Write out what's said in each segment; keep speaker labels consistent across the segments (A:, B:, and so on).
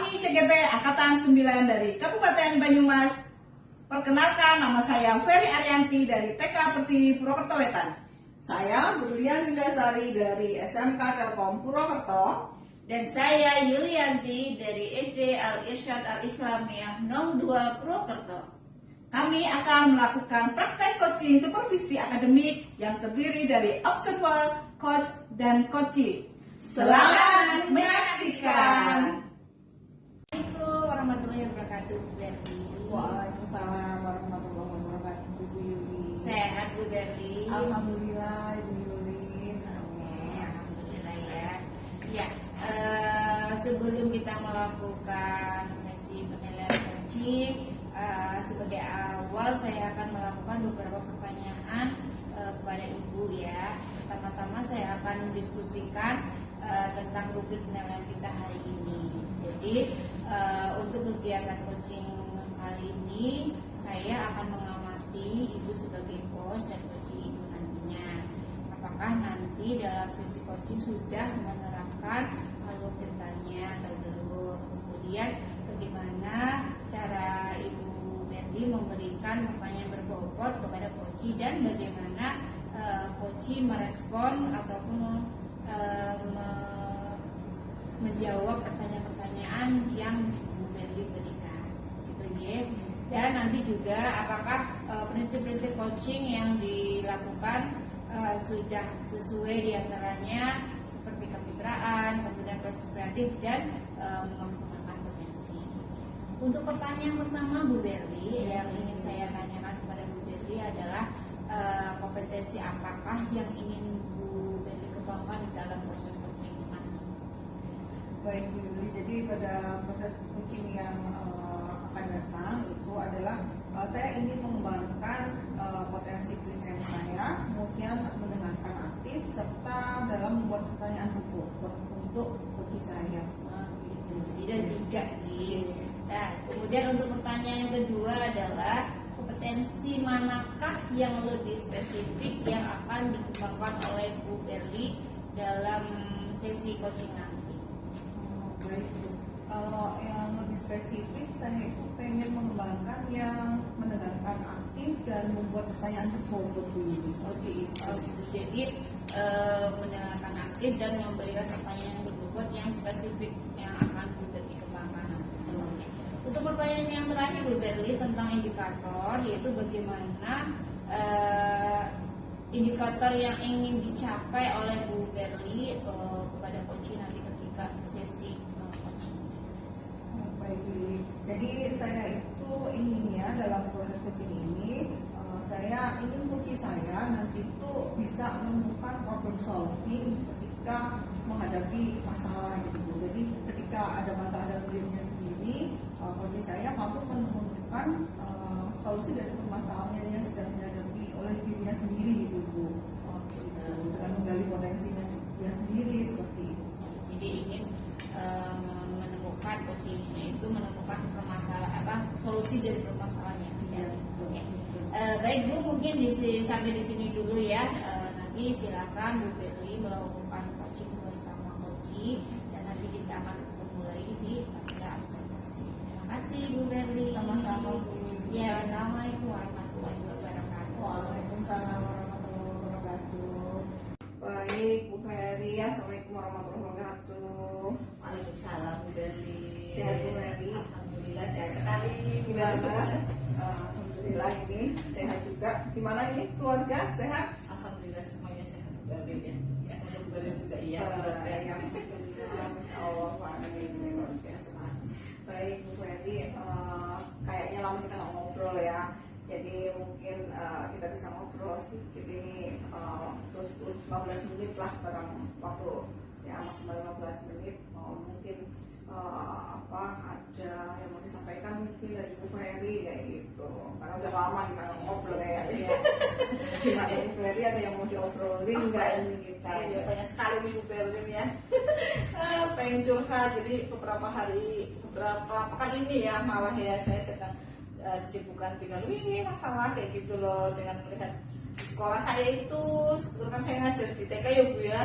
A: Kami CGP Angkatan 9 dari Kabupaten Banyumas. Perkenalkan, nama saya Ferry Arianti dari TK Pertiwi Purwokerto Wetan.
B: Saya Berlian Wilasari dari SMK Telkom Purwokerto.
C: Dan saya Yulianti dari SD Al-Irsyad Al-Islamiyah Nom 2 Purwokerto.
A: Kami akan melakukan praktek coaching supervisi akademik yang terdiri dari observer, coach, dan coaching. Selamat menyaksikan.
C: Assalamualaikum warahmatullahi wabarakatuh, Bu Berli.
B: Waalaikumsalam warahmatullahi wabarakatuh, Bu Yuli.
C: Sehat, Bu Berli?
B: Alhamdulillah, Bu Yuli.
C: Alhamdulillah ya. Ya, sebelum kita melakukan sesi penilaian coaching, sebagai awal saya akan melakukan beberapa pertanyaan kepada Ibu ya. Pertama-tama saya akan mendiskusikan tentang rubrik penilaian kita hari ini. Jadi untuk kegiatan coaching kali ini saya akan mengamati Ibu sebagai coach dan coaching Ibu nantinya. Apakah nanti dalam sesi coaching sudah menerapkan alur ketanya atau belum? Kemudian bagaimana cara Ibu Berli memberikan pertanyaan berbobot kepada coach dan bagaimana coach merespon ataupun menjawab pertanyaan-pertanyaan yang Ibu Berli berikan, gitu ya. Dan nanti juga apakah prinsip-prinsip coaching yang dilakukan sudah sesuai diantaranya seperti kemitraan, kemudian proses kreatif dan memaksimalkan potensi. Untuk pertanyaan pertama Bu Berli yang ingin saya tanyakan kepada Bu Berli adalah kompetensi apakah yang ingin Bu Berli kembangkan dalam proses coaching nanti?
B: Baik, Bu Yuli. Jadi pada proses coaching yang akan datang itu adalah saya ingin mengembangkan potensi present saya, kemudian mendengarkan aktif serta dalam membuat pertanyaan untuk coach saya.
C: Gitu. Jadi ada 3 gitu. Nah, kemudian untuk pertanyaan yang kedua adalah kompetensi manakah yang lebih spesifik yang akan dikembangkan oleh Bu Berli dalam sesi coaching nanti?
B: Baik, Bu. Kalau yang lebih spesifik, saya itu pengen mengembangkan yang mendengarkan aktif dan membuat pertanyaan berbobot dulu.
C: Seperti itu. Jadi mendengarkan aktif dan memberikan pertanyaan berbobot yang spesifik yang akan Bu Berli kembangkan nanti. Untuk pertanyaan yang terakhir Bu Berli tentang indikator, yaitu bagaimana indikator yang ingin dicapai oleh Bu Berli kepada coach nanti ketika sesi coaching.
B: Baik, Bu. Jadi saya itu inginnya dalam proses coaching ini, saya ingin coach saya nanti itu bisa menemukan problem solving ketika menghadapi masalah gitu. Jadi ketika ada masalah dalam dirinya sendiri, coach saya mampu menemukan solusi dari permasalahan yang sedang dihadapi oleh dirinya sendiri gitu, Bu. Dengan menggali potensinya dia sendiri seperti itu.
C: Jadi ingin menemukan coachingnya itu menemukan solusi dari permasalahannya. Ya. Oke. Baik Bu, mungkin sampai di sini dulu ya. Nanti silakan Bu Berli melakukan coaching bersama coach dan nanti kita akan ketemu lagi di pasca observasi. Terima kasih Bu Berli.
B: Sama-sama, Bu.
C: Ya, wassalamualaikum warahmatullahi wabarakatuh.
B: Waalaikumsalam warahmatullahi wabarakatuh. Baik, Bu Ferry, assalamualaikum warahmatullahi wabarakatuh.
D: Waalaikumsalam Bu Berli.
B: Sehat, Bu Ferry?
D: Alhamdulillah sehat sekali.
B: Alhamdulillah ini sehat juga. Gimana ini keluarga sehat?
D: Alhamdulillah semuanya sehat Bu Berli ya. Ya, Bu Berli juga iya.
B: Alhamdulillah. Allah Baik, Bu Ferry, kayaknya lama kita nggak ngobrol ya. Jadi mungkin kita bisa ngobrol sedikit ini terus 15 menit lah barang waktu ya maksimal 15 menit. Mungkin ada yang mau disampaikan mungkin dari Bu Ferry kayak gitu. Karena udah lama kita nggak ngobrol ya. Gimana Bu Ferry, ada yang mau diobrolin nggak ini kita?
D: Ya, banyak sekali Bu Berli ya. Pengen curhat, jadi beberapa pekan ini ya malah ya saya sedang disibukkan dengan ini masalah kayak gitu loh, dengan melihat di sekolah saya itu sebetulnya saya ngajar di TK ya Bu ya.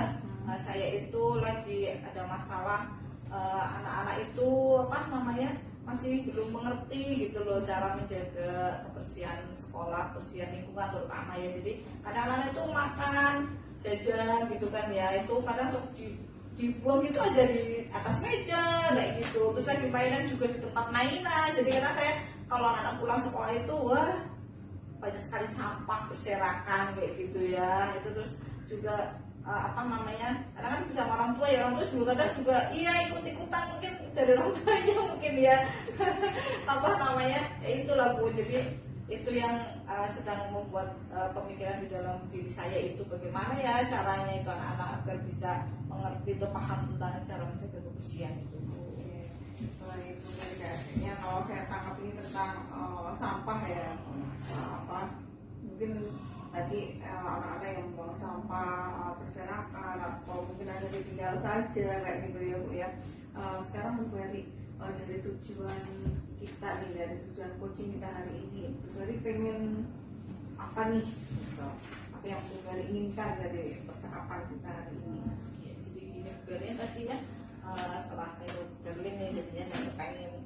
D: Saya itu lagi ada masalah anak-anak itu apa namanya masih belum mengerti gitu loh cara menjaga kebersihan sekolah, kebersihan lingkungan terutama ya. Jadi kadang anak itu makan jajan gitu kan ya, itu kadang dibuang gitu aja di atas meja kayak gitu. Terus lagi mainan juga di tempat mainan. Jadi karena saya kalau anak pulang sekolah itu wah banyak sekali sampah berserakan kayak gitu ya. Itu terus juga apa namanya, karena kan bisa sama orang tua ya, orang tua juga kadang juga iya ikut-ikutan mungkin dari orang tuanya mungkin ya apa namanya ya itulah Bu. Jadi itu yang sedang membuat pemikiran di dalam diri saya itu bagaimana ya caranya itu anak-anak agar bisa mengerti atau paham tentang cara menjaga kebersihan itu Bu.
B: Selain itu kayaknya kalau saya tangkap ini tentang sampah ya, apa mungkin tadi anak-anak yang membuang sampah berserakan atau mungkin ada ditinggal saja kayak gitu ya Bu ya. Sekarang Bu Ferry dari tujuan kita nih, dari tujuan coaching kita hari ini, Bu Ferry pengen apa nih? Apa yang Bu Ferry inginkan dari percakapan kita hari ini?
D: Ya, jadi gini sebenarnya tadi ya setelah saya ke Berlin nih, jadinya saya pengen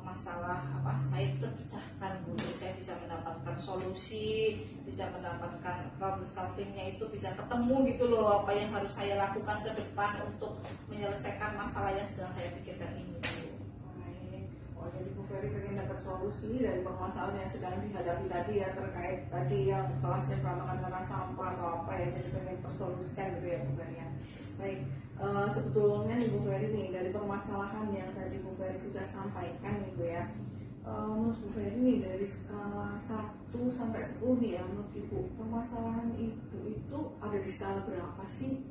D: masalah apa saya terpecahkan Bu, jadi saya bisa mendapatkan solusi, bisa mendapatkan problem solvingnya itu bisa ketemu gitu loh apa yang harus saya lakukan ke depan untuk menyelesaikan masalah yang sedang saya pikirkan ini Bu.
B: Baik. Oh, jadi Bu Ferry pengen dapat solusi dari permasalahan yang sedang dihadapi tadi ya, terkait tadi yang kelasnya perantakan karena sampah atau apa ya, jadi pengen tersolusikan gitu ya Bu Ferry ya. Baik, sebetulnya nih Bu Ferry nih dari permasalahan yang tadi Bu Ferry sudah sampaikan nih Bu ya, menurut Bu Ferry nih dari skala 1 sampai 10 nih ya, menurut Ibu permasalahan itu ada di skala berapa sih?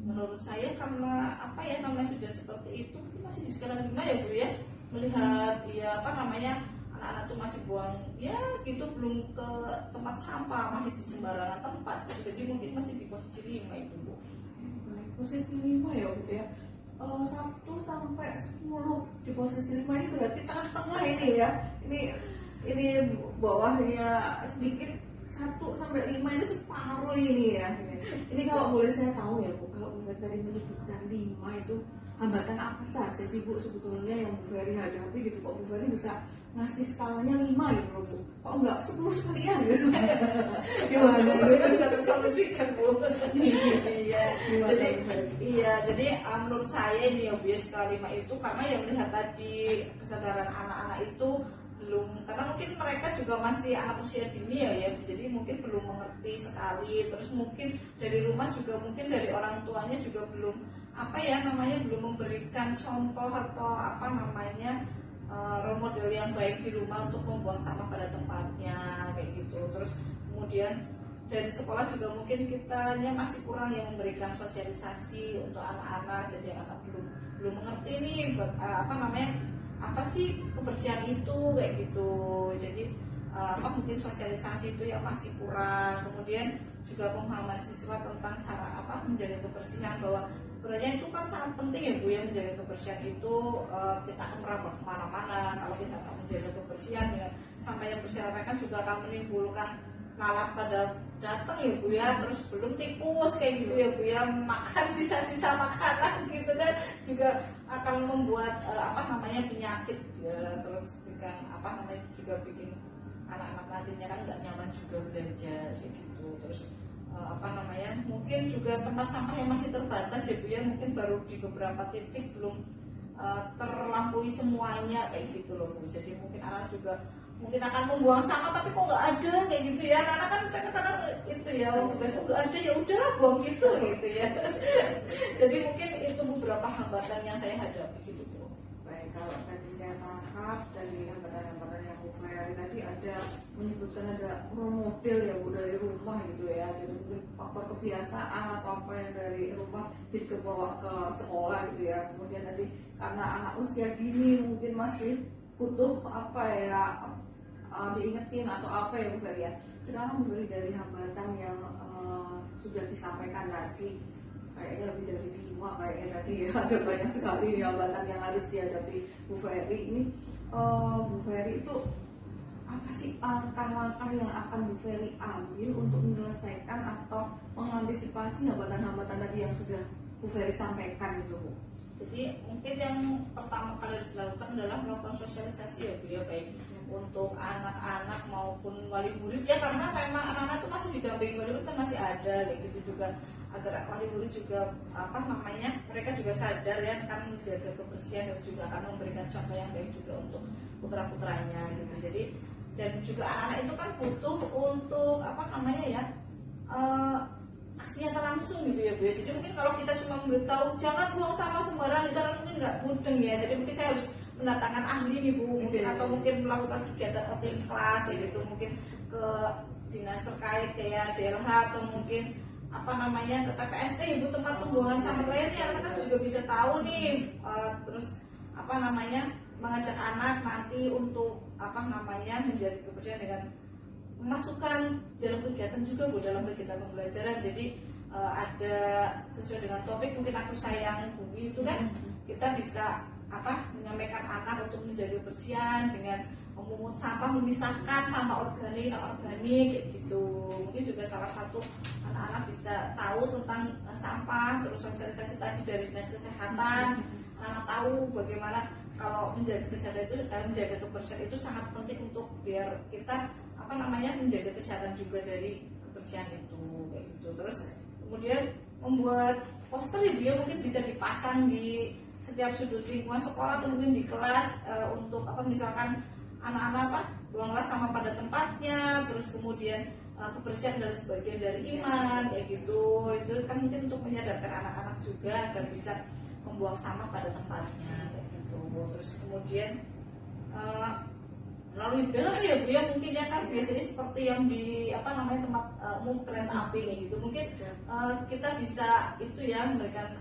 D: Menurut saya karena apa ya namanya sudah seperti itu masih di skala 5 ya Bu ya, melihat ya apa namanya anak-anak tuh masih buang ya gitu, belum ke tempat sampah, masih di sembarangan tempat, jadi mungkin masih di posisi 5 itu Bu.
B: Posisi 5 ya Bu ya. 1 sampai 10 di posisi 5 ini berarti tengah-tengah ini ya. Ini bawahnya sedikit, 1 sampai 5 ini separuh ini ya. Ini kalau boleh saya tahu ya Bu, kalau Bu Ferry menyebutkan 5 itu hambatan apa saja sih Bu sebetulnya yang Bu Ferry hadapi gitu, kok Bu Ferry bisa ngasih skalanya 5 gitu loh Bu, kok enggak 10 sekalian gitu.
D: Gimana? Mereka sudah tersolusikan Bu. Iya.
B: Gimana,
D: Jadi menurut saya ini ya Bu ya skala 5 itu karena yang melihat tadi kesadaran anak-anak itu belum, karena mungkin mereka juga masih anak usia dini ya, jadi mungkin belum mengerti sekali. Terus mungkin dari rumah juga mungkin dari orang tuanya juga belum apa ya namanya belum memberikan contoh atau apa namanya role model yang baik di rumah untuk membuang sampah pada tempatnya kayak gitu. Terus kemudian dari sekolah juga mungkin kitanya masih kurang yang memberikan sosialisasi untuk anak-anak, jadi anak belum mengerti nih apa namanya apa sih kebersihan itu kayak gitu. Jadi apa mungkin sosialisasi itu yang masih kurang. Kemudian juga pemahaman siswa tentang cara apa menjaga kebersihan, bahwa sebenarnya itu kan sangat penting ya Bu ya, menjaga kebersihan itu kita akan merambah kemana-mana kalau kita akan menjaga kebersihan dengan sampah yang berserakan juga akan menimbulkan lalat pada datang ya Bu ya. Terus belum tikus kayak gitu ya Bu ya, makan sisa-sisa makanan gitu kan juga akan membuat apa namanya penyakit ya. Terus bikin apa namanya juga bikin anak-anak nantinya kan nggak nyaman juga belajar kayak gitu. Terus apa namanya mungkin juga tempat sampah yang masih terbatas ya Bu ya, mungkin baru di beberapa titik belum terlampaui semuanya kayak gitu loh Bu. Jadi mungkin anak juga mungkin akan membuang sampah tapi kok nggak ada kayak gitu ya, karena kan kadang-kadang itu ya besok nggak ada ya udahlah buang gitu ya. Jadi mungkin itu beberapa hambatan yang saya hadapi gitu Bu.
B: Baik, kalau tadi saya tangkap dari hambatan-hambatan yang Bu Ferry tadi ada menyebutkan ada role model ya Bu dari rumah gitu ya, jadi mungkin faktor kebiasaan atau apa yang dari rumah jadi kebawa ke sekolah gitu ya. Kemudian tadi karena anak usia dini mungkin masih butuh apa ya diingetin atau apa ya Bu Ferry ya. Sekarang Bu Ferry dari hambatan yang sudah disampaikan tadi kayaknya lebih dari 5 kayaknya tadi ya, ada banyak sekali hambatan yang harus dihadapi Bu Ferry ini. Bu Ferry itu apa sih langkah-langkah yang akan Bu Ferry ambil untuk menyelesaikan atau mengantisipasi hambatan-hambatan tadi yang sudah Bu Ferry sampaikan itu Bu?
D: Jadi mungkin yang pertama kali harus dilakukan adalah melakukan sosialisasi ya Bu ya, baik untuk anak-anak maupun wali murid ya, karena memang anak-anak itu masih didampingi wali murid kan masih ada kayak gitu juga, agar wali murid juga mereka juga sadar ya akan menjaga kebersihan dan juga akan memberikan contoh yang baik juga untuk putra-putranya gitu. Jadi dan juga anak-anak itu kan butuh untuk aksi nyata langsung gitu ya Bu ya. Jadi mungkin kalau kita cuma memberitahu jangan buang sampah sembarangan itu kan mungkin nggak mudeng ya. Jadi mungkin saya harus mendatangkan ahli nih Bu, mungkin atau mungkin melakukan kegiatan outing kelas ya gitu, mungkin ke dinas terkait kayak DLH atau mungkin ke TPST Ibu, tempat pembuangan sampah lainnya, anak-anak juga bisa tahu nih. Terus mengajak anak nanti untuk menjadi kebersihan dengan memasukkan dalam kegiatan juga Bu, dalam kegiatan pembelajaran. Jadi ada sesuai dengan topik mungkin aku sayang bumi itu kan, kita bisa menyampaikan anak untuk menjaga kebersihan dengan memungut sampah, memisahkan sampah organik non organik kayak gitu. Mungkin juga salah satu anak-anak bisa tahu tentang sampah, terus sosialisasi tadi dari dinas kesehatan, anak tahu bagaimana kalau menjaga kesehatan itu, menjaga kebersihan itu sangat penting untuk biar kita menjaga kesehatan juga dari kebersihan itu kayak gitu. Terus kemudian membuat poster ya Bu ya, mungkin bisa dipasang di setiap sudut lingkungan sekolah atau mungkin di kelas untuk misalkan anak-anak buanglah sampah pada tempatnya, terus kemudian kebersihan adalah sebagian dari iman kayak gitu. Itu kan mungkin untuk menyadarkan anak-anak juga agar bisa membuang sampah pada tempatnya kayak gitu. Terus kemudian melalui bel ya Bu ya, mungkin ya kan biasanya seperti yang di tempat umum kereta api kayak gitu, mungkin kita bisa itu ya memberikan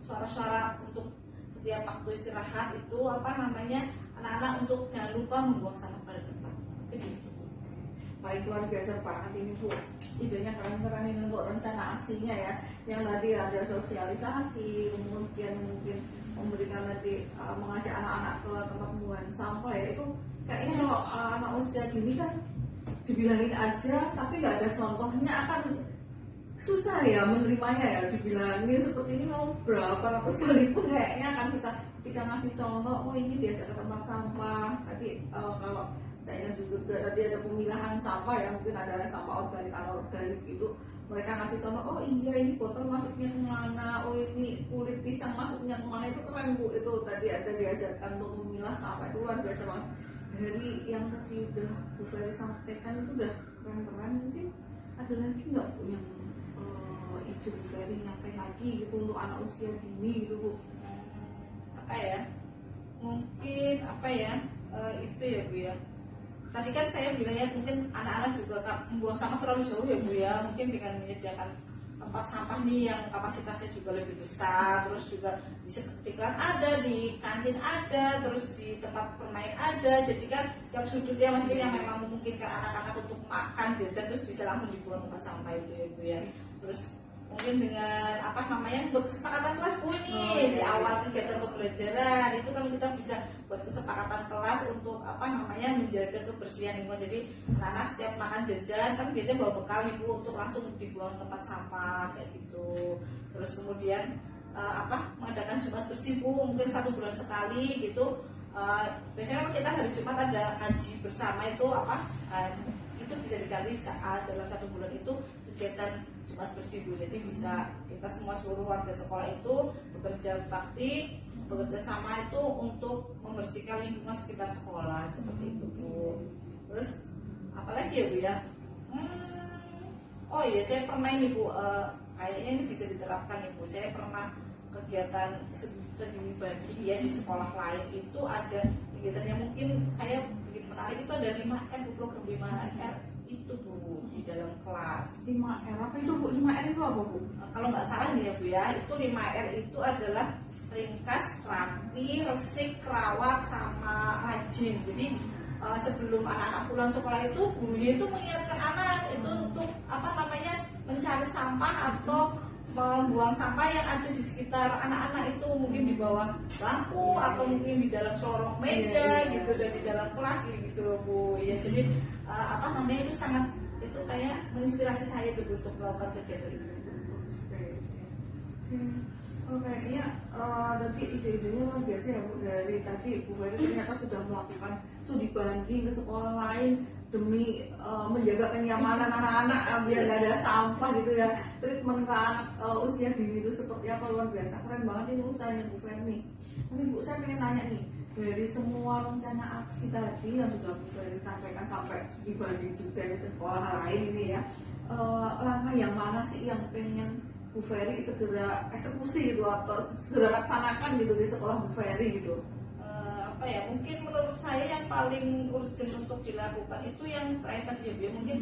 D: suara-suara untuk setiap waktu istirahat itu anak-anak untuk jangan lupa membuang sampah pada tempat gitu.
B: Baik, luar biasa banget ini Bu, idenya keren-keren ini untuk rencana aksinya ya, yang tadi ada sosialisasi, kemudian mungkin memberikan nanti mengajak anak-anak ke tempat pembuangan sampah ya. Itu kayaknya kalau anak usia gini kan dibilangin aja tapi nggak ada contohnya akan susah ya menerimanya ya. Dibilangin seperti ini mau berapa ratus kali pun kayaknya akan susah. Ketika ngasih contoh, oh ini diajak ke tempat sampah tadi, kalau saya ingat juga tadi ada pemilahan sampah ya, mungkin ada sampah organik anorganik itu, mereka ngasih contoh, oh iya ini botol masuknya kemana, oh ini kulit pisang masuknya kemana. Itu keren Bu, itu tadi ada diajarkan untuk memilah sampah, itu luar biasa banget. Dari yang tadi udah Bu Ferry sampaikan itu udah keren-keren. Mungkin ada lagi nggak Bu yang itu Bu Ferry nyampe lagi gitu untuk anak usia dini gitu Bu?
D: Mungkin itu ya Bu ya. Tadi kan saya bilang ya, mungkin anak-anak juga membuang sampah terlalu jauh ya Bu ya. Mungkin dengan menyediakan tempat sampah nih yang kapasitasnya juga lebih besar, terus juga bisa di kelas ada, di kantin ada, terus di tempat bermain ada. Jadi kan setiap sudutnya mesti yang memang memungkinkan anak-anak untuk makan jajan terus bisa langsung dibuang tempat sampah itu ya Bu ya. Terus mungkin dengan buat kesepakatan kelas Bu nih di awal kegiatan pembelajaran itu kan kita bisa buat kesepakatan kelas untuk menjaga kebersihan lingkungan. Jadi anak-anak setiap makan jajan kan biasanya bawa bekal nih Bu untuk langsung dibuang tempat sampah kayak gitu. Terus kemudian mengadakan Jumat bersih Bu, mungkin 1 bulan sekali gitu. Biasanya kita hari Jumat ada kaji bersama itu itu bisa dikali saat dalam 1 bulan itu kegiatan Jumat bersih Bu. Jadi bisa kita semua seluruh warga sekolah itu bekerja bakti, bekerja sama itu untuk membersihkan lingkungan sekitar sekolah seperti itu Bu. Terus apalagi ya Bu ya? Oh iya, saya pernah ini Bu, kayaknya ini bisa diterapkan nih Bu. Saya pernah kegiatan studi banding ya di sekolah lain, itu ada kegiatan yang mungkin saya bikin menarik, itu ada 5R Bu, program 5R itu Bu di dalam kelas.
B: 5R apa itu Bu? 5R itu apa Bu?
D: Kalau nggak salah nih ya Bu ya, itu 5R itu adalah ringkas, rapi, resik, rawat, sama rajin. Jadi sebelum anak-anak pulang sekolah itu gurunya itu mengingatkan anak itu untuk mencari sampah atau membuang sampah yang ada di sekitar anak-anak itu, mungkin di bawah bangku atau mungkin di dalam sorong meja gitu, dan di dalam kelas gitu Bu ya. Jadi itu sangat, itu kayak menginspirasi saya gitu untuk melakukan kegiatan itu.
B: Kayaknya tadi ide-idenya luar biasa ya Bu. Dari tadi Bu Ferry ternyata sudah melakukan studi banding ke sekolah lain demi menjaga kenyamanan anak-anak biar nggak ada sampah gitu ya. Treatment ke anak usia dini itu seperti apa, luar biasa, keren banget ini usahanya Bu Ferry. Tapi Bu, saya pengen nanya nih, dari semua rencana aksi tadi yang sudah Bu Ferry sampaikan sampai dibanding juga ke sekolah lain ini ya, langkah yang mana sih yang pengen Bu Ferry segera eksekusi gitu atau segera laksanakan gitu di sekolah Bu Ferry gitu?
D: Apa ya, mungkin menurut saya yang paling urgent untuk dilakukan itu yang terakhir tadi ya Bu, ya. Mungkin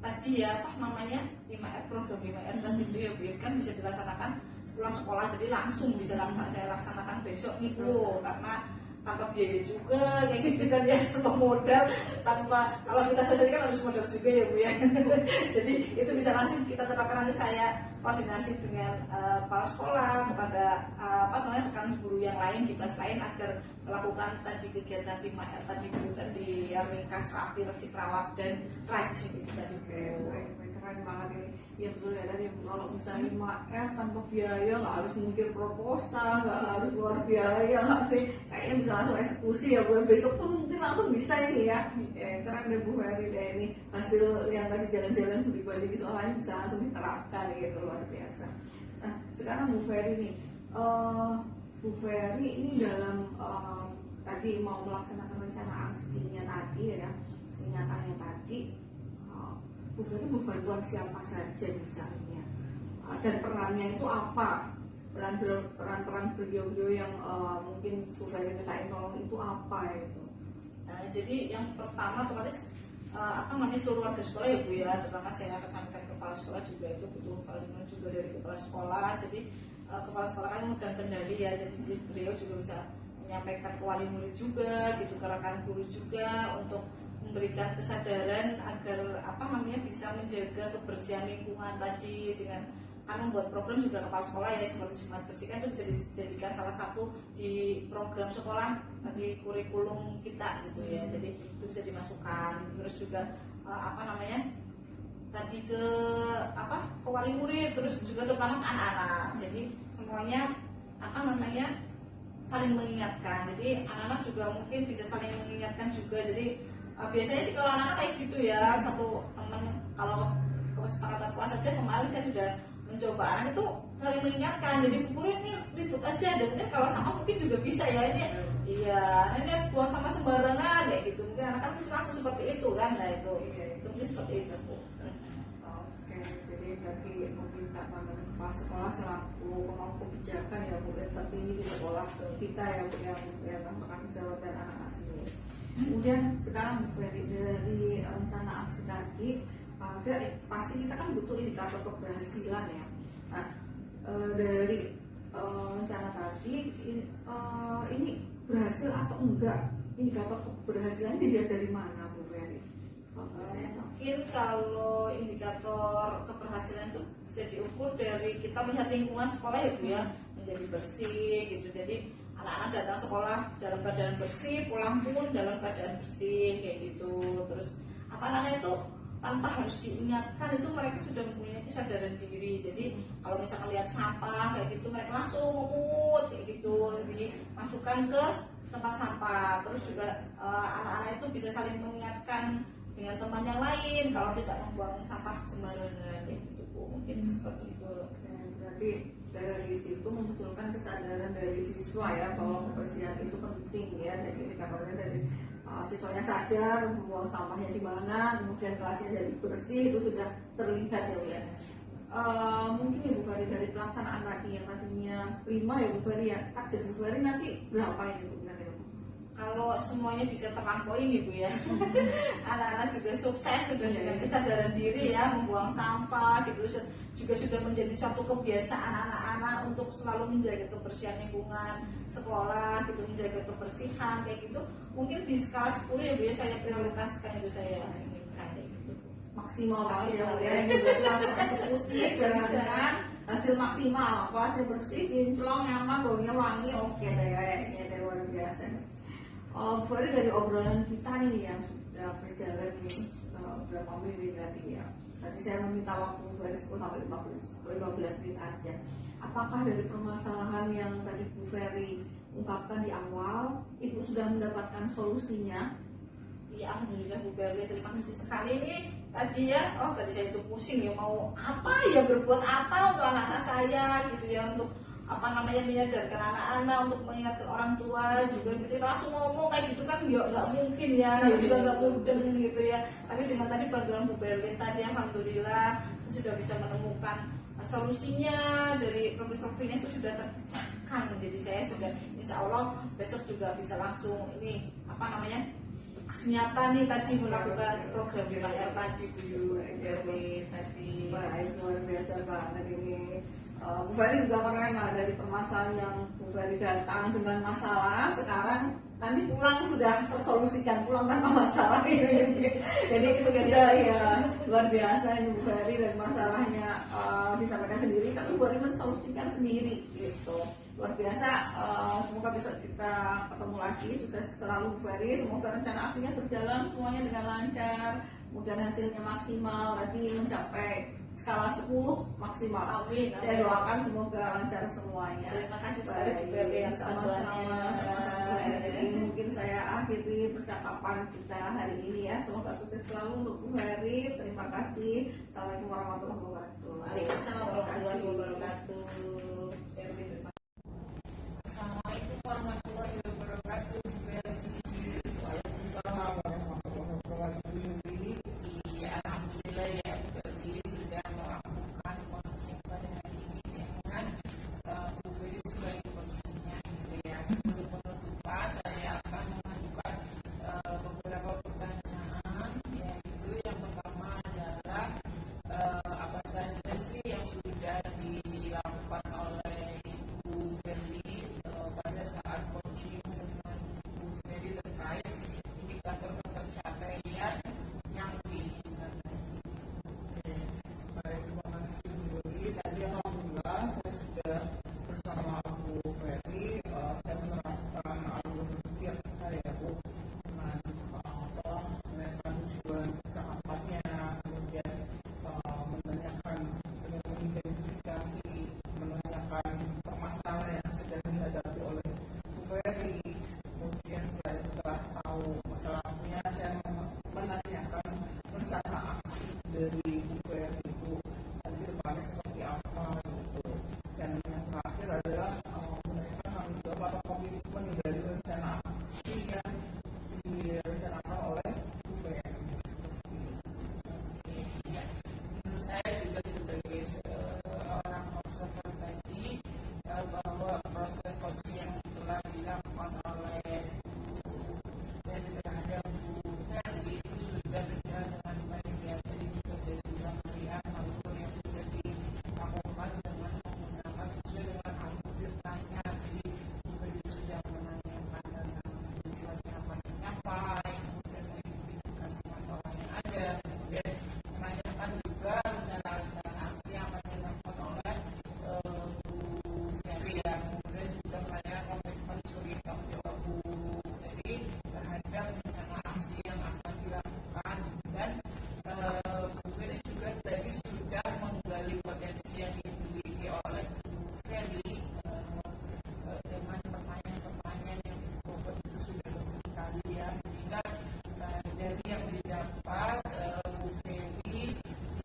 D: tadi ya apa namanya 5R, program 5R tadi itu ya Bu, ya, kan bisa dilaksanakan sekolah-sekolah, jadi langsung bisa saya laksanakan besok nih Bu, karena tanpa biaya juga kayak gitu kan ya, tanpa modal, tanpa, kalau kita sendiri kan harus modal juga ya Bu ya. Jadi itu bisa langsung kita terapkan. Nanti saya koordinasi dengan kepala sekolah, kepada apa namanya rekan guru yang lain di kelas lain agar melakukan tadi kegiatan 5R tadi Bu, tadi yang ringkas, rapi, resik, rawat dan rajin itu tadi Bu.
B: Keren banget ini. Ya betul ya, tadi kalau misalnya 5R tanpa biaya, nggak harus mikir proposal, nggak harus keluar biaya, nggak sih, kayaknya bisa langsung eksekusi ya Bu. Besok pun mungkin langsung bisa ini ya. Keren deh Bu Ferry deh, ini hasil yang tadi jalan-jalan studi banding di soal lain bisa langsung diterapkan gitu, luar biasa. Nah sekarang Bu Ferry nih, Bu Ferry ini dalam tadi mau melaksanakan rencana aksinya tadi ya, nyatanya tadi, Bu Ferry membantuan siapa saja misalnya, dan perannya itu apa, peran beliau-beliau yang mungkin Bu Ferry mintain tolong itu apa itu?
D: Jadi yang pertama otomatis apa namanya seluruh warga sekolah ya Bu ya, terutama saya akan sampaikan ke kepala sekolah juga, itu butuh perlindungan juga dari kepala sekolah. Jadi kepala sekolah kan memegang kendali ya, jadi beliau juga bisa menyampaikan ke wali murid juga gitu, ke rekan guru juga, untuk memberikan kesadaran agar apa namanya bisa menjaga kebersihan lingkungan tadi, dengan kan membuat program juga kepala sekolah ya, seperti Jumat Bersih kan itu bisa dijadikan salah satu di program sekolah di kurikulum kita gitu ya, jadi itu bisa dimasukkan. Terus juga apa namanya tadi ke apa ke wali murid, terus juga terutama ke anak-anak, jadi semuanya apa namanya saling mengingatkan, jadi anak-anak juga mungkin bisa saling mengingatkan juga. Jadi biasanya sih kalau anak-anak kayak gitu ya, satu teman kalau kesepakatan kelas saja kemarin saya sudah mencoba anak itu saling mengingatkan, jadi guru ini ribut aja, dan mungkin kalau sama mungkin juga bisa ya, ini iya ini buang sama sembarangan kayak gitu, mungkin anak kan bisa langsung seperti itu kan. Nah itu mungkin seperti itu Bu.
B: Oke, jadi berarti meminta bantuan kepala sekolah selaku pemangku kebijakan ya Bu, tertinggi di sekolah kita ya Bu, yang mengasih jawaban anak-anak sendiri. Kemudian sekarang Bu Ferry, dari rencana aksi tadi ada pasti kita kan butuh indikator keberhasilan ya. Nah dari rencana tadi ini berhasil atau enggak, indikator keberhasilan dilihat dari mana Bu Ferry?
D: Mungkin kalau indikator keberhasilan itu bisa diukur dari kita melihat lingkungan sekolah ya Bu ya, menjadi bersih gitu. Jadi anak-anak datang sekolah dalam keadaan bersih, pulang pun dalam keadaan bersih kayak gitu. Terus apa namanya itu tanpa harus diingatkan itu mereka sudah mempunyai kesadaran diri. Jadi kalau misalkan lihat sampah kayak gitu mereka langsung memungut kayak gitu, jadi masukkan ke tempat sampah. Terus juga anak-anak itu bisa saling mengingatkan dengan teman yang lain kalau tidak membuang sampah sembarangan kayak gitu Bu. Mungkin seperti itu.
B: Berarti dari situ memunculkan kesadaran dari siswa ya bahwa kebersihan itu penting ya. Jadi indikatornya dari siswanya sadar membuang sampahnya di mana, kemudian kelasnya jadi bersih, itu sudah terlihat ya. Mungkin ya Bu Ferry, dari pelaksanaan tadi yang tadinya 5 ya Bu Ferry ya, target Bu Ferry nanti berapa ini Bu?
D: Kalau semuanya bisa terlampaui nih Bu ya, anak-anak juga sukses sudah dengan kesadaran diri ya, membuang sampah gitu, juga sudah menjadi suatu kebiasaan anak-anak untuk selalu menjaga kebersihan lingkungan sekolah gitu, menjaga kebersihan kayak gitu. Mungkin di skala 10 ya Bu ya, saya prioritaskan itu, saya inginkan kayak gitu.
B: Maksimal banget ya Bu ya, ini berarti langsung eksekusi, jangan hasil maksimal, kelasnya bersih, kinclong, nyaman, baunya wangi, oke deh kayaknya deh, luar biasa. Bu Ferry, dari obrolan kita nih yang sudah berjalan nih beberapa menit tadi ya, Tadi saya meminta waktu dari 10 sampai 15 menit aja. Apakah dari permasalahan yang tadi Bu Ferry ungkapkan di awal, Ibu sudah mendapatkan solusinya?
D: Iya, alhamdulillah Bu Berli, terima kasih sekali nih tadi ya. Oh, tadi saya itu pusing ya, mau apa ya, berbuat apa untuk anak-anak saya gitu ya, untuk apa namanya, menyadarkan anak-anak, untuk mengingatkan orang tua juga gitu. Langsung ngomong kayak gitu kan ya nggak mungkin ya, juga nggak mudeng gitu ya. Tapi dengan tadi bantuan Bu Berli tadi, alhamdulillah saya sudah bisa menemukan solusinya dari problem solvingnya itu sudah terpecahkan. Jadi saya sudah insya Allah besok juga bisa langsung ini apa namanya, nyata nih tadi melakukan program BKR tadi Bu Berli tadi.
B: Baik, luar biasa banget ini. Bu Ferry juga keren lah, dari permasalahan yang Bu Ferry datang dengan masalah, sekarang nanti pulang sudah tersolusikan, pulang tanpa masalah ini. Jadi itu sudah ya luar biasa ini Bu Ferry, dan masalahnya disampaikan sendiri, tapi Bu Ferry mensolusikan sendiri gitu. Luar biasa. Semoga besok kita ketemu lagi. Sukses selalu Bu Ferry, semoga rencana aksinya berjalan semuanya dengan lancar, kemudian hasilnya maksimal, tadi mencapai skala 10 maksimal.
D: Amin.
B: Saya doakan semoga lancar semuanya.
D: Terima kasih sekali Bu
B: Baik,
D: Berli atas
B: sama-sama.
D: bantuannya.
B: Jadi mungkin saya akhiri percakapan kita hari ini ya. Semoga sukses selalu untuk Bu Ferry. Terima kasih. Assalamualaikum warahmatullahi wabarakatuh.
D: Waalaikumsalam warahmatullahi wabarakatuh.
C: Assalamualaikum warahmatullahi wabarakatuh. Iya, alhamdulillah ya, berarti sudah melakukan coaching pada hari ini dengan Bu Ferry sebagai coachingnya gitu ya. Sebelum penutupan saya akan mengajukan beberapa pertanyaan, yaitu yang pertama adalah apa saja sih yang sudah dilakukan oleh Bu Ferry pada saat coaching dengan Bu Ferry terkait indikator pencapaian yang diinginkan.
E: Baik, terima kasih Bu Doli. Tadi alhamdulillah saya sudah bersama Bu Ferry, saya menerapkan alur tiap hari ya Bu, dengan menanyakan tujuan percakapannya, kemudian menanyakan, mengidentifikasi, menanyakan permasalahan yang sedang dihadapi oleh Bu Ferry. Kemudian setelah tahu masalahnya, saya menanyakan rencana aksi dari Bu Ferry itu nanti depannya seperti apa gitu. Dan yang terakhir adalah menanyakan beberapa komitmen dari rencana aksi yang direncanakan oleh Bu Ferry.
C: Ya, menurut saya juga sebagai seorang observer tadi, bahwa proses coaching yang telah dilakukan oleh dan terhadap Bu Ferry itu sudah berjalan dengan baik ya. Tadi juga saya sudah melihat alur yang sudah dilakukan dengan menggunakan sesuai dengan alur ceritanya. Jadi Bu Ferry sudah menanyakan tentang tujuannya apa dicapai, kemudian mengidentifikasi masalah yang ada, kemudian menanyakan juga rencana-rencana aksi yang akan dilakukan oleh Bu Ferry ya. Kemudian juga menanyakan komitmen sebagai tanggung jawab Bu Ferry terhadap rencana aksi yang akan dilakukan, dan Bu Ferry juga tadi sudah menggali potensi yang dimiliki oleh Bu Ferry dengan pertanyaan-pertanyaan yang berbobot itu sudah bagus sekali ya, sehingga dari yang didapat Bu Ferry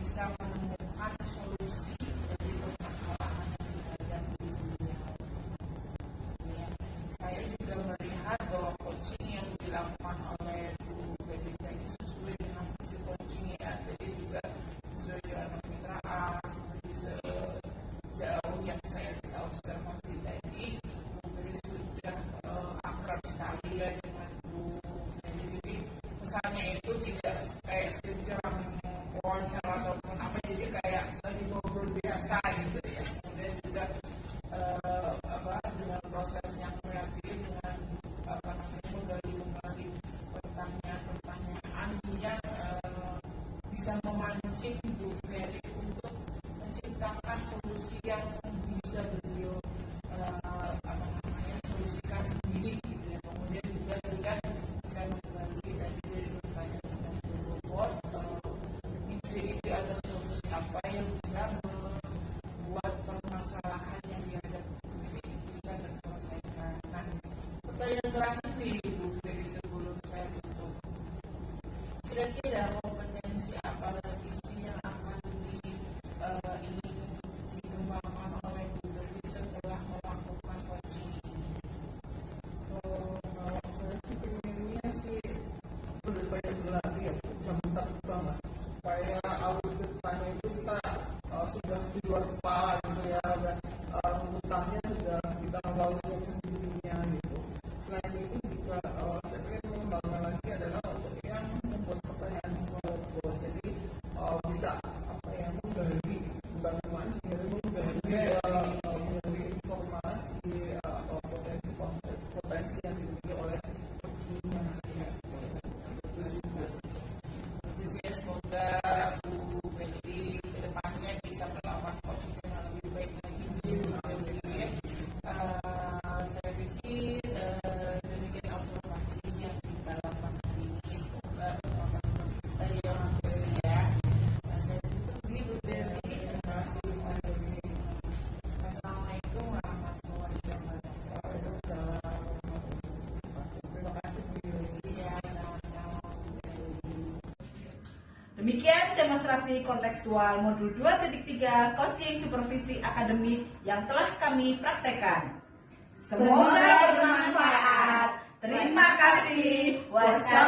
C: bisa menemukan solusi dari permasalahan yang dihadapi dunia. Ya, saya juga melihat bahwa coaching yang dilakukan oleh Bu Ferry tadi sesuai dengan visi coaching ya, jadi juga sesuai dengan kemitraan. Jadi sejauh yang saya tidak observasi tadi, Bu Ferry sudah akrab sekali ya dengan Bu Ferry. Jadi pesannya itu tidak kayak sedang wawancara ataupun apa, jadi kayak lagi ngobrol biasa gitu ya. Kemudian juga dengan proses yang kreatif, dengan menggali pertanyaan-pertanyaan yang bisa memancing Bu Ferry untuk menciptakan solusi yang bisa beliau solusikan sendiri gitu ya. Kemudian juga sudah bisa menggali dari pertanyaan-pertanyaan berbobot
F: Pertanyaan terakhir nih Bu Ferry sebelum saya tutup. Kira-kira kompetensi apa lagi sih yang akan ingin dikembangkan oleh Bu Ferry setelah melakukan coaching ini?
E: Kalau saya sih pengennya sih lebih banyak berlatih ya, bisa terbuka lah, supaya audit depannya itu kita sudah di luar kepala gitu ya, dan hutangnya sudah kita lakukan sendirinya gitu. Selain itu juga saya pengen mengembangkan lagi adalah untuk yang membuat pertanyaan follow-up, jadi bisa apa ya, menggali, bukan cuma sendiri, menggali informasi atau potensi yang dimiliki oleh coaching-nya sendiri.
F: Jadi semoga Bu Ferry kedepannya bisa melakukan coaching dengan lebih baik lagi di Bu Ferry. Saya pikir demikian observasi yang kita lakukan hari ini. Semoga teman-teman kita yang Ferry ya. Saya tutup di Bu Ferry. Terima kasih Pak Ferry. Assalamualaikum warahmatullahi wabarakatuh.
E: Terima kasih Bu Ferry.
F: Iya, sama-sama Bu Ferry.
A: Demikian demonstrasi kontekstual modul 2.3 coaching supervisi akademik yang telah kami praktekkan. Semoga bermanfaat. Terima kasih. Wassalamualaikum.